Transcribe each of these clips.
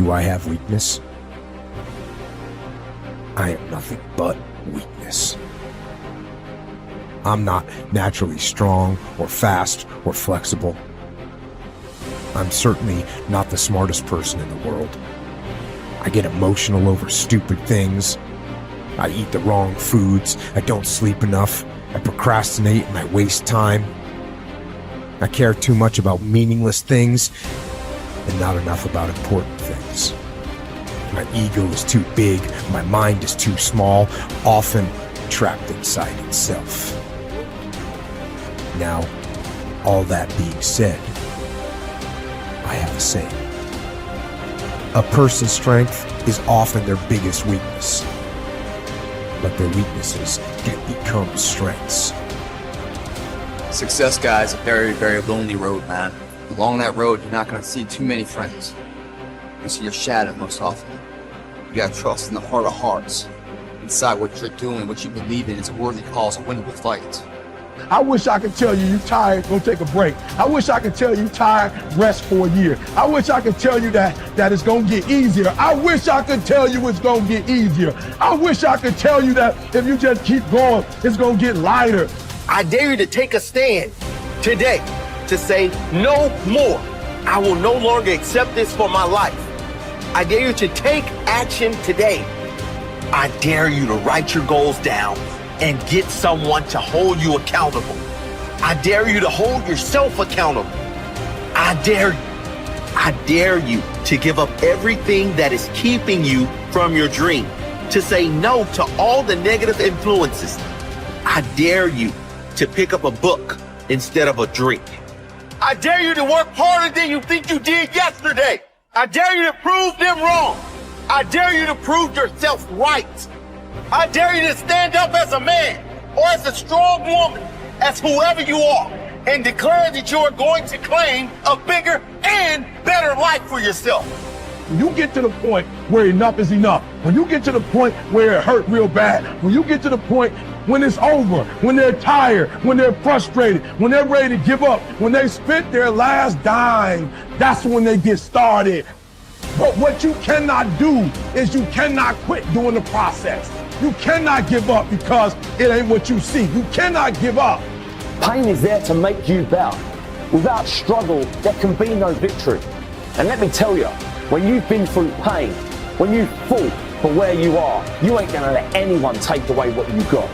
Do I have weakness? I am nothing but weakness. I'm not naturally strong or fast or flexible. I'm certainly not the smartest person in the world. I get emotional over stupid things. I eat the wrong foods. I don't sleep enough. I procrastinate and I waste time. I care too much about meaningless things and not enough about important things. My ego is too big. My mind is too small, often trapped inside itself. Now, all that being said, I have a saying. A person's strength is often their biggest weakness, but their weaknesses can become strengths. Success, guys, a very, very lonely road, man. Along that road, you're not going to see too many friends. You see your shadow most often. You got to trust in the heart of hearts. Inside what you're doing, what you believe in is a worthy cause, a winnable fight. I wish I could tell you you're tired, go take a break. I wish I could tell you tired, rest for a year. I wish I could tell you that it's gonna get easier. I wish I could tell you it's gonna get easier. I wish I could tell you that if you just keep going, it's gonna get lighter. I dare you to take a stand today to say no more. I will no longer accept this for my life. I dare you to take action today. I dare you to write your goals down and get someone to hold you accountable. I dare you to hold yourself accountable. I dare you to give up everything that is keeping you from your dream, to say no to all the negative influences. I dare you to pick up a book instead of a drink. I dare you to work harder than you think you did yesterday. I dare you to prove them wrong. I dare you to prove yourself right. I dare you to stand up as a man or as a strong woman, as whoever you are, and declare that you are going to claim a bigger and better life for yourself. When you get to the point where enough is enough, when you get to the point where it hurt real bad, when you get to the point when it's over, when they're tired, when they're frustrated, when they're ready to give up, when they spent their last dime, that's when they get started. But what you cannot do is you cannot quit during the process. You cannot give up because it ain't what you see. You cannot give up. Pain is there to make you better. Without struggle, there can be no victory. And let me tell you, when you've been through pain, when you've fought for where you are, you ain't gonna let anyone take away what you got.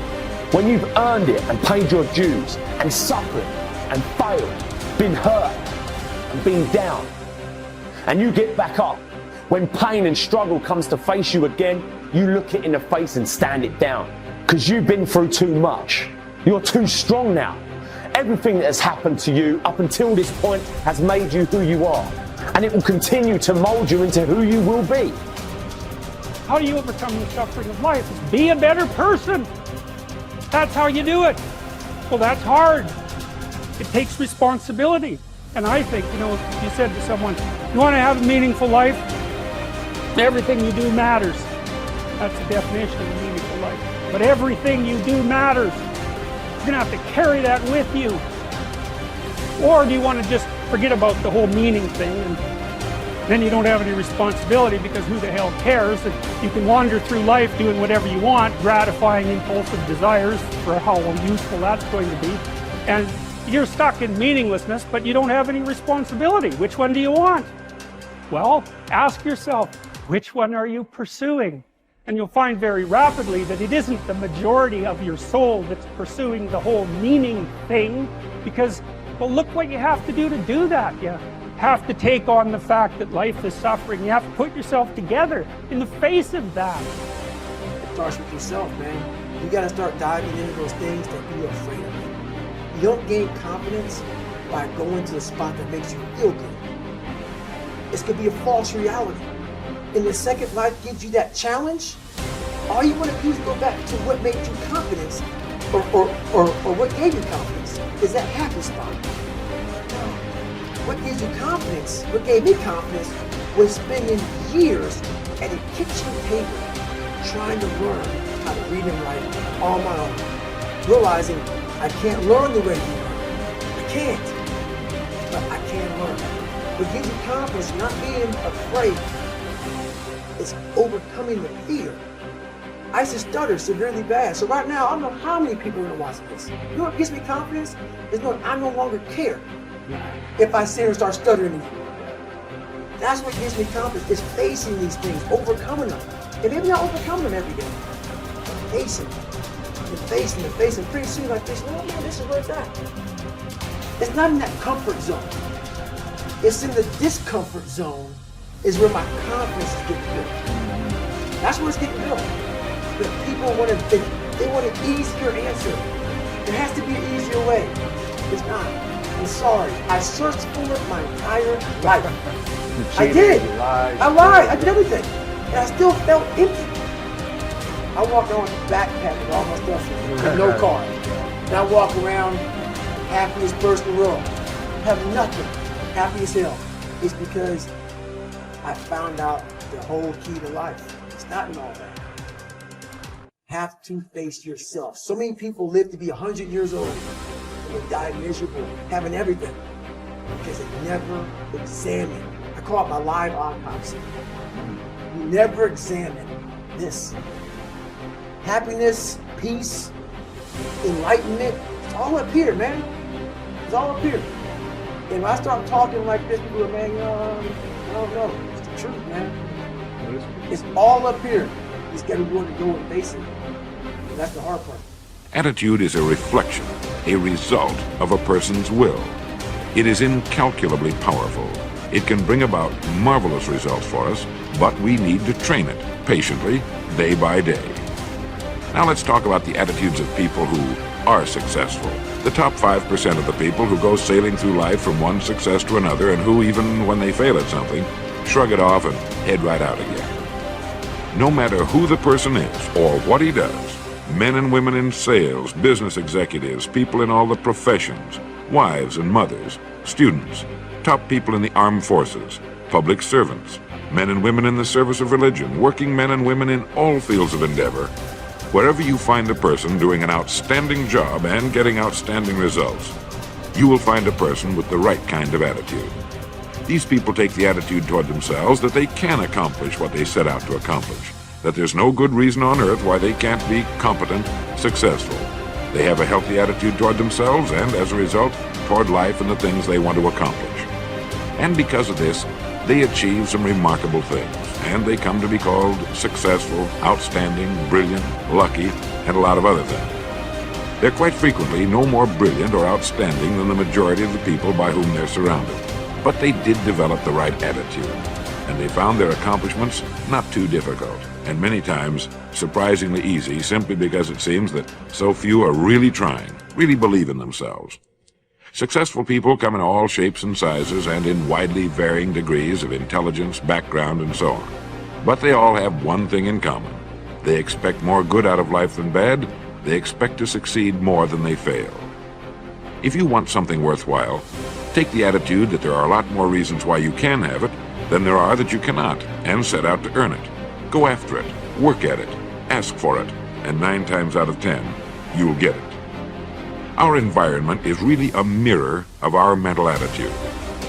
When you've earned it and paid your dues and suffered and failed, been hurt and been down, and you get back up, when pain and struggle comes to face you again, you look it in the face and stand it down. Because you've been through too much. You're too strong now. Everything that has happened to you up until this point has made you who you are. And it will continue to mold you into who you will be. How do you overcome the suffering of life? Be a better person. That's how you do it. Well, that's hard. It takes responsibility. And I think, if you said to someone, you want to have a meaningful life? Everything you do matters. That's the definition of a meaningful life. But everything you do matters. You're going to have to carry that with you. Or do you want to just forget about the whole meaning thing and then you don't have any responsibility because who the hell cares? And you can wander through life doing whatever you want, gratifying impulsive desires for how useful that's going to be. And you're stuck in meaninglessness, but you don't have any responsibility. Which one do you want? Well, ask yourself, which one are you pursuing? And you'll find very rapidly that it isn't the majority of your soul that's pursuing the whole meaning thing, because, well, look what you have to do that. You have to take on the fact that life is suffering. You have to put yourself together in the face of that. It starts with yourself, man. You got to start diving into those things that you're afraid of. You don't gain confidence by going to the spot that makes you feel good. This could be a false reality. And the second life gives you that challenge, all you want to do is go back to what made you confidence, or what gave you confidence. Is that happy spot? No. What gives you confidence, what gave me confidence, was spending years at a kitchen table trying to learn how to read and write on my own. Realizing I can't learn the way you learn. I can't, but I can learn. What gives you confidence, not being afraid It's overcoming the fear. I used to stutter severely bad. So right now, I don't know how many people are going to watch this. You know what gives me confidence? Is knowing I no longer care if I sit here and start stuttering again. That's what gives me confidence, is facing these things, overcoming them. And maybe not overcoming them every day. Facing them. And facing them, facing them. Pretty soon like this, oh man, this is where it's at. It's not in that comfort zone. It's in the discomfort zone is where my confidence is getting built. That's where it's getting built. But people want they want an easier answer. There has to be an easier way. It's not. I'm sorry. I searched for it my entire life. I did. I lied. I did everything. And I still felt empty. I walk around with a backpack with all my stuff with no car. And I walk around happiest person in the world. Have nothing. Happy as hell. It's because I found out the whole key to life. It's not in all that. Have to face yourself. So many people live to be 100 years old and they die miserable, having everything, because they never examine. I call it my live autopsy. You never examine this. Happiness, peace, enlightenment, it's all up here, man. It's all up here. And when I start talking like this, people are, man, I don't know. It's the truth, man. It's all up here. You just got to be willing to go and face it. And that's the hard part. Attitude is a reflection, a result of a person's will. It is incalculably powerful. It can bring about marvelous results for us, but we need to train it patiently, day by day. Now let's talk about the attitudes of people who are successful. The top 5% of the people who go sailing through life from one success to another and who, even when they fail at something, shrug it off and head right out again. No matter who the person is or what he does, men and women in sales, business executives, people in all the professions, wives and mothers, students, top people in the armed forces, public servants, men and women in the service of religion, working men and women in all fields of endeavor. Wherever you find a person doing an outstanding job and getting outstanding results, you will find a person with the right kind of attitude. These people take the attitude toward themselves that they can accomplish what they set out to accomplish, that there's no good reason on earth why they can't be competent, successful. They have a healthy attitude toward themselves and, as a result, toward life and the things they want to accomplish. And because of this, they achieve some remarkable things, and they come to be called successful, outstanding, brilliant, lucky, and a lot of other things. They're quite frequently no more brilliant or outstanding than the majority of the people by whom they're surrounded. But they did develop the right attitude, and they found their accomplishments not too difficult, and many times surprisingly easy, simply because it seems that so few are really trying, really believe in themselves. Successful people come in all shapes and sizes and in widely varying degrees of intelligence, background, and so on. But they all have one thing in common. They expect more good out of life than bad. They expect to succeed more than they fail. If you want something worthwhile, take the attitude that there are a lot more reasons why you can have it than there are that you cannot, and set out to earn it. Go after it, work at it, ask for it, and 9 times out of 10, you'll get it. Our environment is really a mirror of our mental attitude.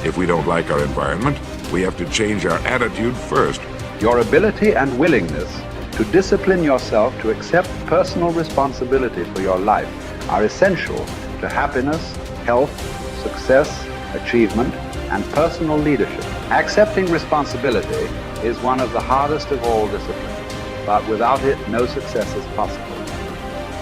If we don't like our environment, we have to change our attitude first. Your ability and willingness to discipline yourself to accept personal responsibility for your life are essential to happiness, health, success, achievement, and personal leadership. Accepting responsibility is one of the hardest of all disciplines, but without it, no success is possible.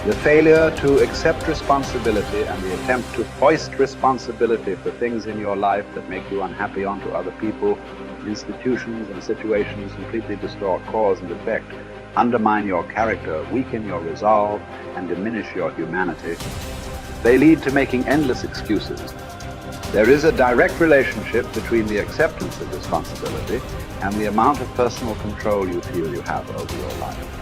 The failure to accept responsibility and the attempt to foist responsibility for things in your life that make you unhappy onto other people, institutions, and situations completely distort cause and effect, undermine your character, weaken your resolve, and diminish your humanity. They lead to making endless excuses. There is a direct relationship between the acceptance of responsibility and the amount of personal control you feel you have over your life.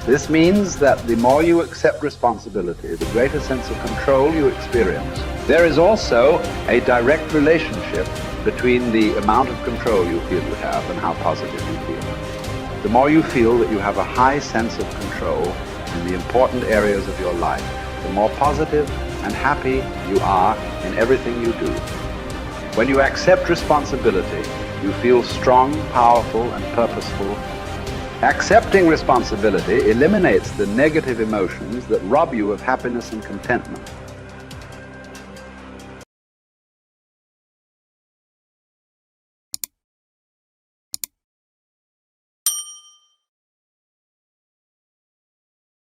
This means that the more you accept responsibility, the greater sense of control you experience. There is also a direct relationship between the amount of control you feel you have and how positive you feel. The more you feel that you have a high sense of control in the important areas of your life, the more positive and happy you are in everything you do. When you accept responsibility, You feel strong, powerful, and purposeful. Accepting responsibility eliminates the negative emotions that rob you of happiness and contentment.